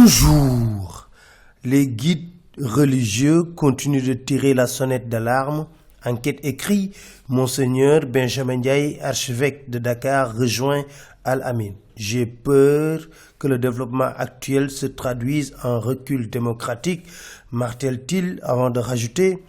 Toujours, les guides religieux continuent de tirer la sonnette d'alarme. Enquête écrit, Monseigneur Benjamin Ndiaye, archevêque de Dakar, rejoint Al-Amin. J'ai peur que le développement actuel se traduise en recul démocratique, martèle-t-il avant de rajouter.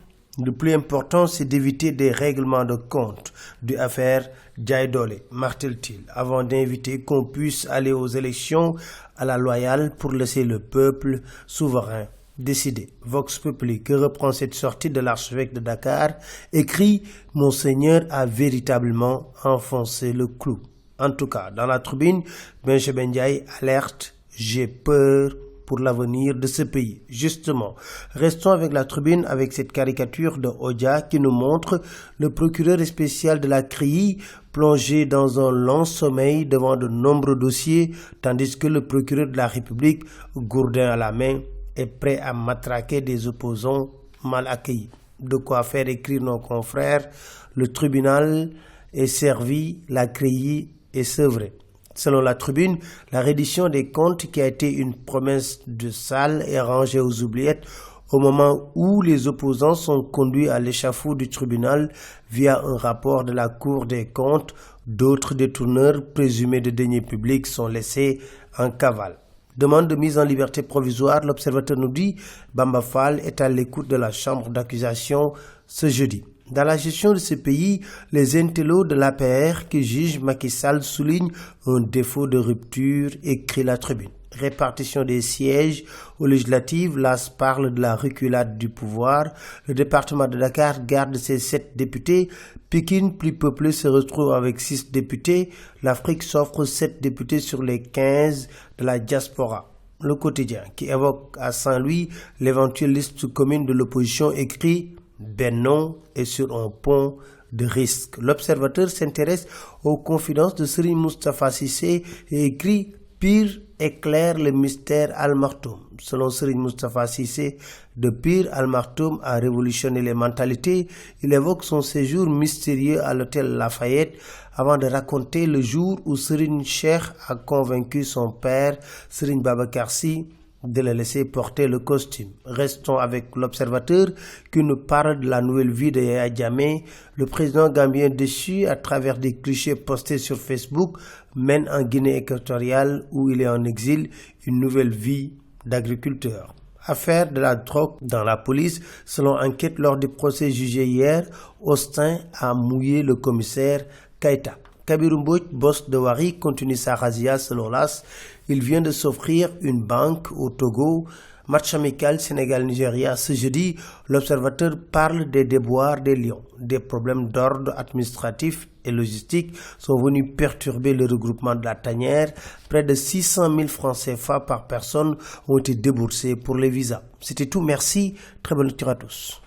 Le plus important, c'est d'éviter des règlements de compte de l'affaire Ndiaye Dollé, martèle-t-il, avant d'inviter qu'on puisse aller aux élections à la loyale pour laisser le peuple souverain décider. Vox Populi, que reprend cette sortie de l'archevêque de Dakar, écrit « Monseigneur a véritablement enfoncé le clou ». En tout cas, dans la tribune, Benjamin Ndiaye alerte « J'ai peur pour l'avenir de ce pays ». Justement, restons avec la tribune avec cette caricature de Odia qui nous montre le procureur spécial de la CREI plongé dans un long sommeil devant de nombreux dossiers, tandis que le procureur de la République, gourdin à la main, est prêt à matraquer des opposants mal accueillis. De quoi faire écrire nos confrères, le tribunal est servi, la CREI est sevrée. Selon la tribune, la reddition des comptes qui a été une promesse de salle est rangée aux oubliettes au moment où les opposants sont conduits à l'échafaud du tribunal via un rapport de la Cour des comptes. D'autres détourneurs présumés de deniers publics sont laissés en cavale. Demande de mise en liberté provisoire, l'observateur nous dit Bamba Fall est à l'écoute de la chambre d'accusation ce jeudi. Dans la gestion de ce pays, les intellos de l'APR qui jugent Macky Sall soulignent un défaut de rupture, écrit la tribune. Répartition des sièges aux législatives, l'AS parle de la reculade du pouvoir. Le département de Dakar garde ses 7 députés. Pikine, plus peuplé, se retrouve avec 6 députés. L'Afrique s'offre 7 députés sur les 15 de la diaspora. Le quotidien, qui évoque à Saint-Louis l'éventuelle liste commune de l'opposition, écrit « Benno est sur un pont de risque ». L'observateur s'intéresse aux confidences de Serigne Moustapha Cissé et écrit « Pire éclaire le mystère Al Maktoum ». Selon Serigne Moustapha Cissé, de Pire Al Maktoum a révolutionné les mentalités. Il évoque son séjour mystérieux à l'hôtel Lafayette avant de raconter le jour où Serigne Cheikh a convaincu son père, Serigne Babacar Sy, de le laisser porter le costume. Restons avec l'observateur qui nous parle de la nouvelle vie de Yaya Jammeh. Le président gambien déchu à travers des clichés postés sur Facebook mène en Guinée équatoriale où il est en exil une nouvelle vie d'agriculteur. Affaire de la drogue dans la police, selon enquête lors du procès jugé hier, Austin a mouillé le commissaire Keïta. Kabirou Mbodj, boss de Wari, continue sa razzia selon l'AS. Il vient de s'offrir une banque au Togo. Match amical Sénégal-Nigeria ce jeudi. L'observateur parle des déboires des Lions. Des problèmes d'ordre administratif et logistique sont venus perturber le regroupement de la tanière. Près de 600 000 francs CFA par personne ont été déboursés pour les visas. C'était tout. Merci. Très bonne lecture à tous.